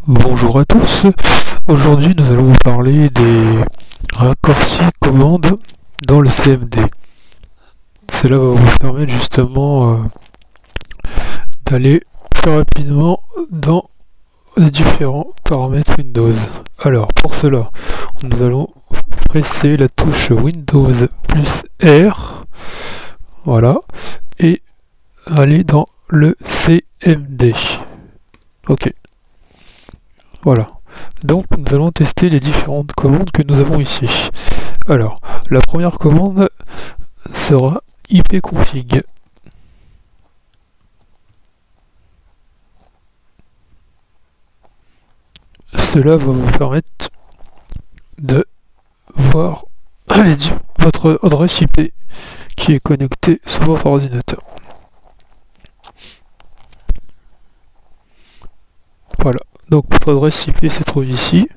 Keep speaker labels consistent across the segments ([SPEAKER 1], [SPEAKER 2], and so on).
[SPEAKER 1] Bonjour à tous, aujourd'hui nous allons vous parler des raccourcis commandes dans le CMD. Cela va vous permettre justement d'aller plus rapidement dans les différents paramètres Windows. Alors pour cela, nous allons presser la touche Windows plus R, voilà, et aller dans le CMD. Ok. Voilà, donc nous allons tester les différentes commandes que nous avons ici. Alors, la première commande sera ipconfig. Cela va vous permettre de voir votre adresse IP qui est connectée sur votre ordinateur. Voilà. Donc votre adresse IP se trouve ici.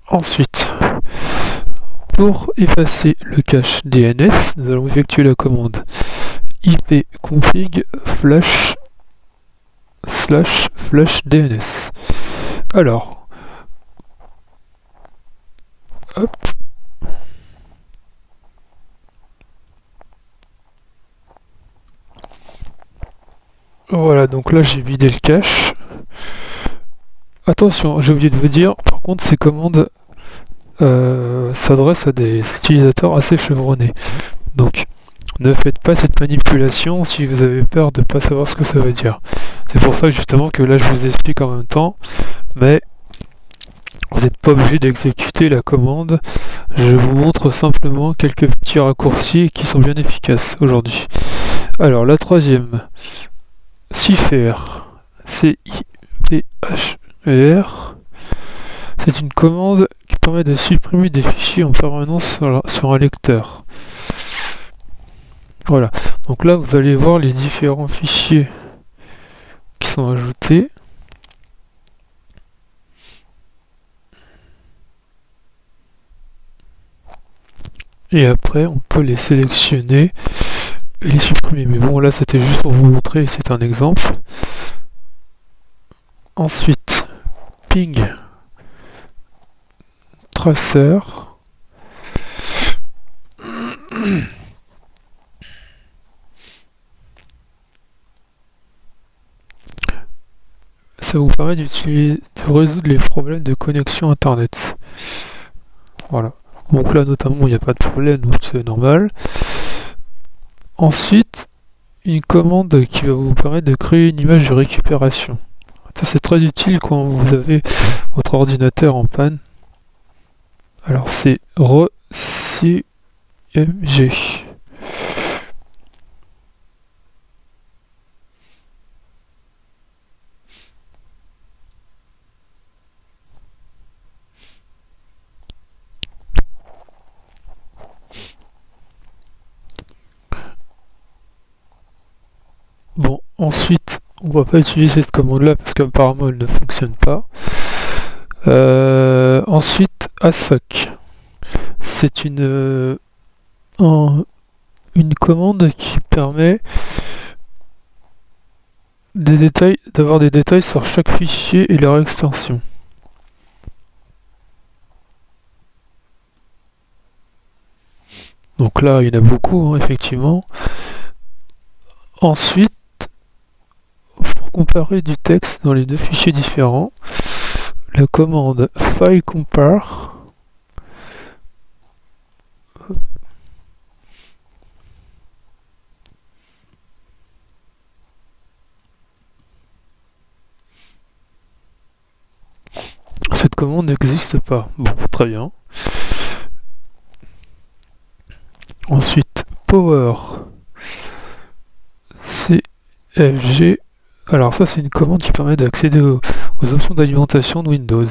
[SPEAKER 1] Ensuite, pour effacer le cache DNS, nous allons effectuer la commande ipconfig flash DNS. Alors, hop. Voilà, donc là j'ai vidé le cache. Attention, j'ai oublié de vous dire, par contre ces commandes s'adressent à des utilisateurs assez chevronnés. Donc ne faites pas cette manipulation si vous avez peur de ne pas savoir ce que ça veut dire. C'est pour ça justement que là je vous explique en même temps, mais vous n'êtes pas obligé d'exécuter la commande. Je vous montre simplement quelques petits raccourcis qui sont bien efficaces aujourd'hui. Alors la troisième, cipher, C-I-P-H-E-R, c'est une commande qui permet de supprimer des fichiers en permanence sur un lecteur. Voilà, donc là vous allez voir les différents fichiers qui sont ajoutés. Et après on peut les sélectionner et les supprimer. Mais bon, là c'était juste pour vous montrer, c'est un exemple. Ensuite, ping tracer. Ça vous permet de résoudre les problèmes de connexion internet. Voilà. Donc là notamment il n'y a pas de problème, donc c'est normal. Ensuite, une commande qui va vous permettre de créer une image de récupération. Ça c'est très utile quand vous avez votre ordinateur en panne. Alors c'est recmg. Bon, ensuite, on va pas utiliser cette commande là parce qu'apparemment elle ne fonctionne pas. Ensuite, ASOC. C'est une commande qui permet d'avoir des détails sur chaque fichier et leur extension. Donc là, il y en a beaucoup, hein, effectivement. Ensuite, pour comparer du texte dans les deux fichiers différents, la commande filecompare cette commande n'existe pas. Bon, très bien. Ensuite, power CFG. Alors ça c'est une commande qui permet d'accéder aux options d'alimentation de Windows.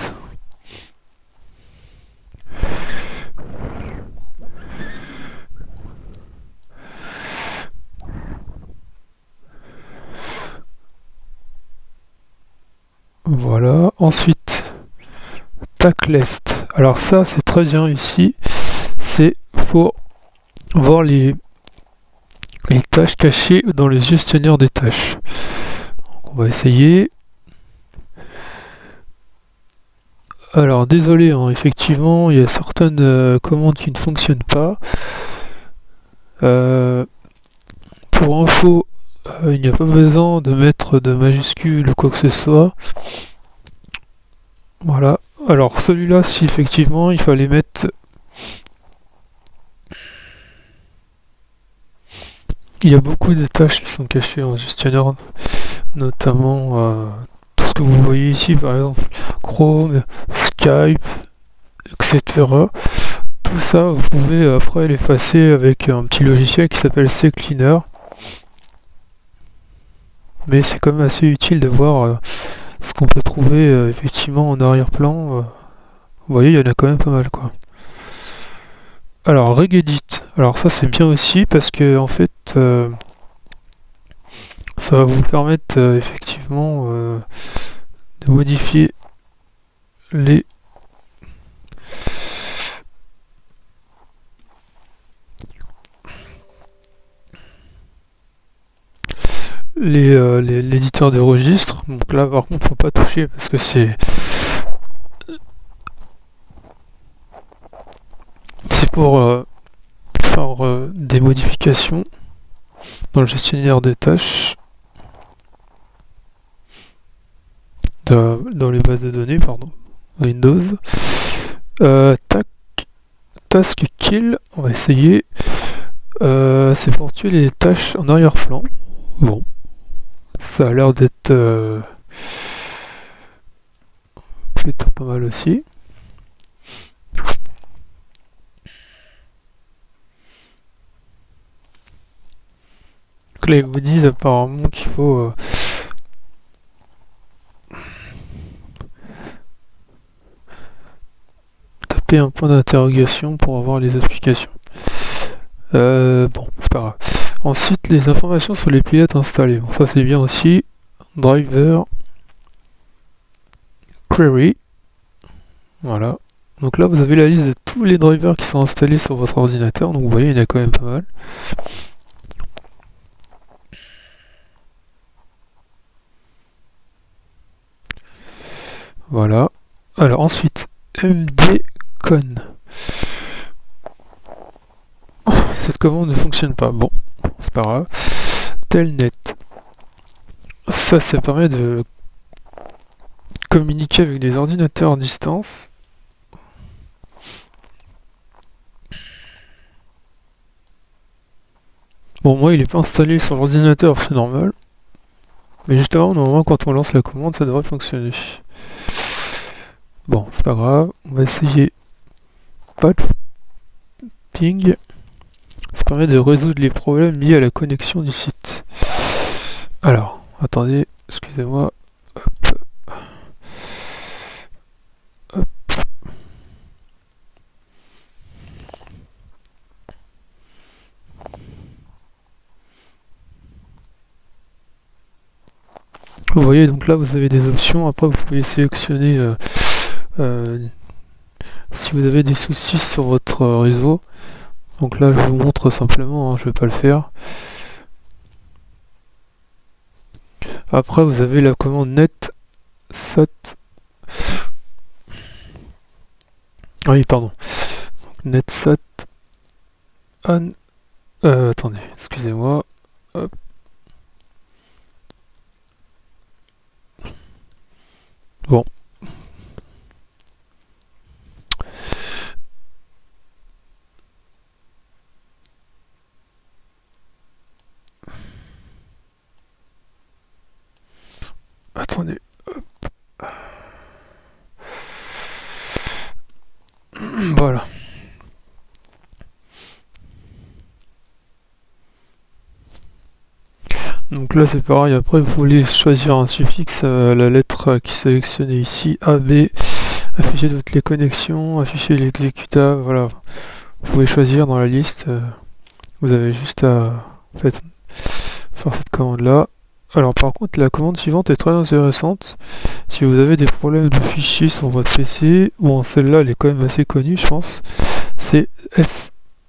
[SPEAKER 1] Voilà. Ensuite, tacklist. Alors ça c'est très bien ici. C'est pour voir les tâches cachées dans le gestionnaire des tâches. Donc on on va essayer. Alors désolé, hein, effectivement, il y a certaines commandes qui ne fonctionnent pas. Pour info, il n'y a pas besoin de mettre de majuscules ou quoi que ce soit. Voilà. Alors celui-là, si effectivement, il fallait mettre... Il y a beaucoup de tâches qui sont cachées en gestionnaire, notamment tout ce que vous voyez ici, par exemple Chrome, Skype, etc. Tout ça, vous pouvez après l'effacer avec un petit logiciel qui s'appelle CCleaner. Mais c'est quand même assez utile de voir ce qu'on peut trouver effectivement en arrière-plan. Vous voyez, il y en a quand même pas mal, quoi. Alors, Regedit. Alors ça, c'est bien aussi parce que en fait, ça va vous permettre effectivement de modifier les l'éditeur de registre. Donc là, par contre, faut pas toucher parce que c'est pour faire des modifications dans le gestionnaire des tâches, dans les bases de données, pardon, Windows. Task kill, on va essayer. C'est pour tuer les tâches en arrière-plan. Bon, ça a l'air d'être plutôt pas mal aussi. Donc là, ils vous disent apparemment qu'il faut taper un point d'interrogation pour avoir les explications. Bon, c'est pas grave. Ensuite, les informations sur les pilotes installés. Bon, ça c'est bien aussi. Driver. Query. Voilà. Donc là, vous avez la liste de tous les drivers qui sont installés sur votre ordinateur. Donc vous voyez, il y en a quand même pas mal. Voilà. Alors ensuite, mdcon. Cette commande ne fonctionne pas. Bon, c'est pas grave. Telnet. Ça permet de communiquer avec des ordinateurs à distance. Bon, moi, il n'est pas installé sur l'ordinateur, c'est normal. Mais justement, normalement, quand on lance la commande, ça devrait fonctionner. Bon, c'est pas grave. On va essayer patch ping. Ça permet de résoudre les problèmes liés à la connexion du site. Alors, attendez, excusez-moi. Hop. Hop. Vous voyez, donc là, vous avez des options. Après, vous pouvez sélectionner si vous avez des soucis sur votre réseau. Donc là, je vous montre simplement, hein, je ne vais pas le faire. Après, vous avez la commande netsat. Ah oui, pardon. Netsat. Attendez, excusez-moi. Hop. Bon. Attendez. Hop. Voilà. Donc là c'est pareil, après vous voulez choisir un suffixe, la lettre qui est sélectionnée ici, AB, afficher toutes les connexions, afficher l'exécutable, voilà. Vous pouvez choisir dans la liste, vous avez juste à en fait, faire cette commande là. Alors par contre la commande suivante est très intéressante, si vous avez des problèmes de fichiers sur votre PC, bon celle-là elle est quand même assez connue je pense, c'est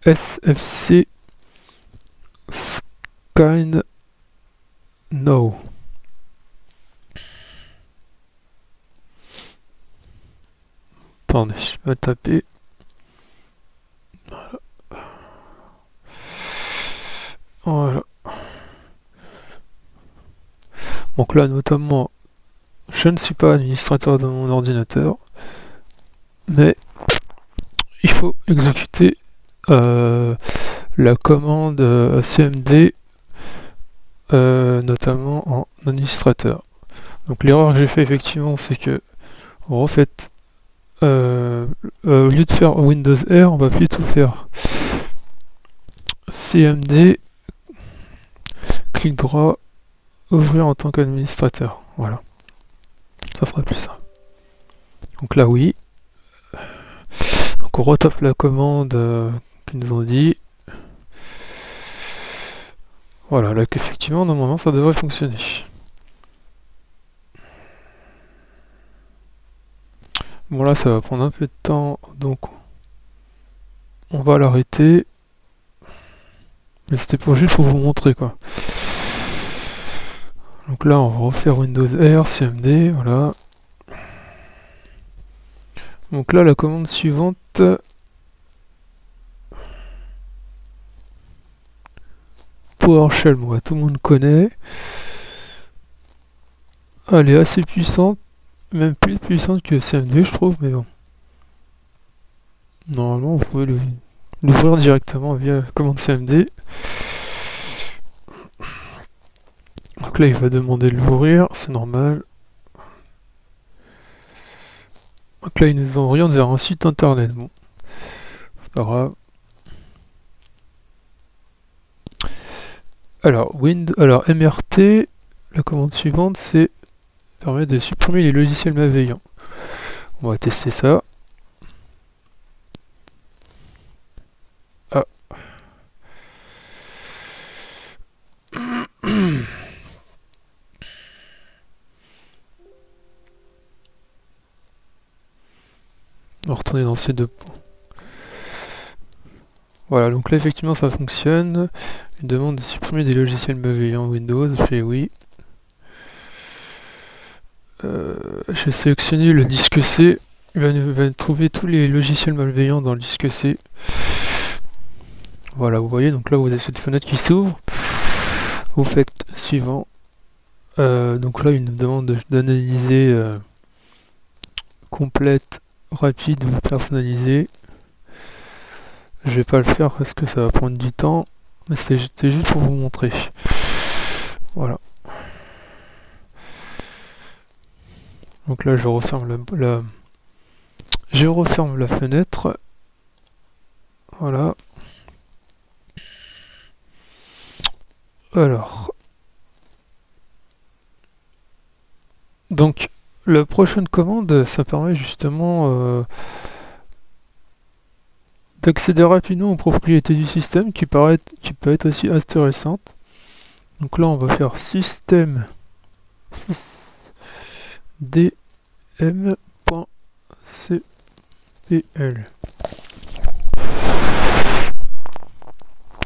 [SPEAKER 1] sfc scan no. vais taper. Voilà. Donc là, notamment, je ne suis pas administrateur de mon ordinateur, mais il faut exécuter la commande cmd, notamment en administrateur. Donc l'erreur que j'ai fait effectivement, c'est que en fait, au lieu de faire Windows R, on va plutôt faire cmd, clic droit, ouvrir en tant qu'administrateur. Voilà, ça sera plus simple. Donc là oui. Donc on retape la commande qu'ils nous ont dit. Voilà, là qu'effectivement normalement ça devrait fonctionner. Bon là ça va prendre un peu de temps, donc on va l'arrêter. Mais c'était juste pour vous montrer quoi. Donc là on va refaire Windows R, cmd, voilà. Donc là la commande suivante, PowerShell, bon, tout le monde connaît. Elle est assez puissante, même plus puissante que cmd je trouve, mais bon. Normalement vous pouvez l'ouvrir directement via commande cmd. Donc là il va demander de l'ouvrir, c'est normal. Donc là ils nous orientent vers un site internet, bon, c'est pas grave. Alors mrt, la commande suivante c'est permet de supprimer les logiciels malveillants. On va tester ça. Ah. On va retourner dans ces deux points. Voilà, donc là effectivement ça fonctionne. Il demande de supprimer des logiciels malveillants Windows, je fais oui. J'ai sélectionné le disque C. Il va trouver tous les logiciels malveillants dans le disque C. Voilà, vous voyez, donc là vous avez cette fenêtre qui s'ouvre. Vous faites suivant. Donc là il nous demande d'analyser complète, rapide ou personnalisée. Je vais pas le faire parce que ça va prendre du temps, mais c'était juste pour vous montrer. Voilà. Donc là je referme la fenêtre. Voilà. Alors. Donc la prochaine commande, ça permet justement d'accéder rapidement aux propriétés du système qui peut être aussi intéressante. Donc là on va faire système dm.cpl.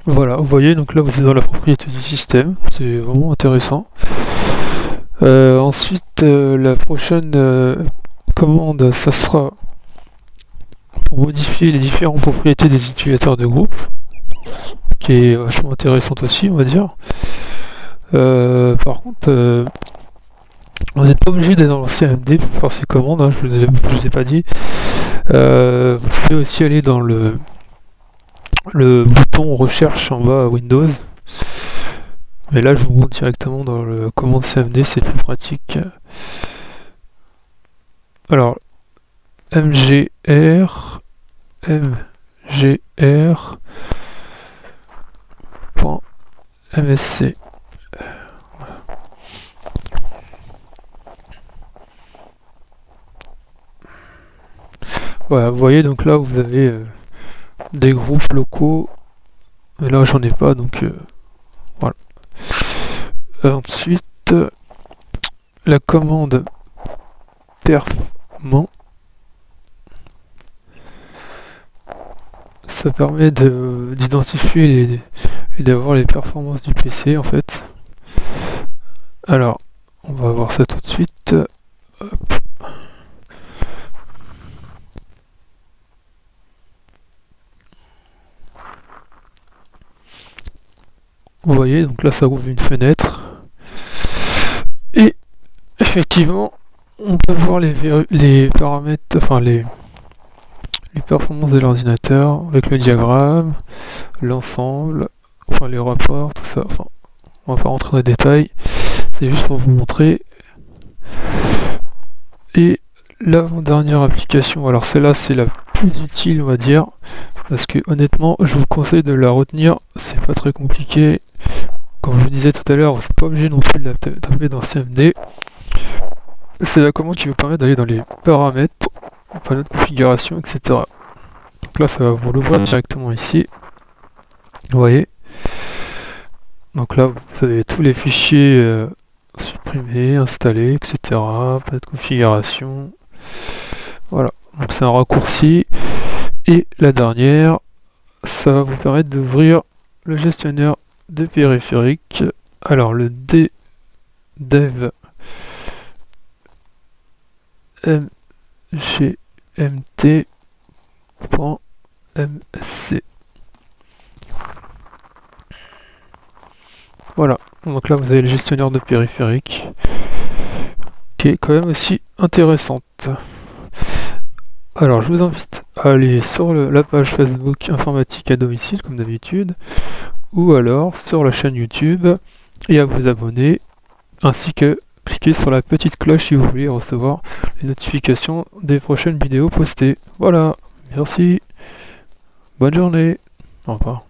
[SPEAKER 1] Voilà, vous voyez, donc là vous êtes dans la propriété du système, c'est vraiment intéressant. Ensuite, la prochaine commande, ça sera pour modifier les différentes propriétés des utilisateurs de groupe, qui est vachement intéressante aussi, on va dire. Par contre, on n'est pas obligé d'être dans le CMD pour faire ces commandes, hein, je vous ai pas dit. Vous pouvez aussi aller dans le bouton recherche en bas à Windows. Mais là, je vous montre directement dans le commande cmd, c'est plus pratique. Alors, mgr .msc. Voilà, vous voyez, donc là, vous avez des groupes locaux. Et là, j'en ai pas, donc voilà. Ensuite, la commande perfman, ça permet d'identifier et d'avoir les performances du PC en fait. Alors, on va voir ça tout de suite. Hop. Vous voyez, donc là ça ouvre une fenêtre. Et effectivement, on peut voir les paramètres, enfin les performances de l'ordinateur avec le diagramme, l'ensemble, enfin les rapports, tout ça. Enfin, on va pas rentrer dans les détails, c'est juste pour vous montrer. Et l'avant-dernière application, alors celle-là c'est la plus utile on va dire, parce que honnêtement je vous conseille de la retenir, c'est pas très compliqué. Comme je vous disais tout à l'heure, vous n'êtes pas obligé non plus de la taper dans CMD. C'est la commande qui vous permet d'aller dans les paramètres, panneau de configuration, etc. Donc là ça va vous l'ouvrir directement ici. Vous voyez. Donc là vous avez tous les fichiers supprimés, installés, etc. Panneau de configuration. Voilà, donc c'est un raccourci. Et la dernière, ça va vous permettre d'ouvrir le gestionnaire de périphériques. Alors le dev mgmt.msc. Voilà, donc là vous avez le gestionnaire de périphériques qui est quand même aussi intéressante. Alors je vous invite à aller sur la page Facebook Informatique à domicile comme d'habitude, ou alors sur la chaîne YouTube et à vous abonner, ainsi que cliquez sur la petite cloche si vous voulez recevoir les notifications des prochaines vidéos postées. Voilà, merci, bonne journée, au revoir.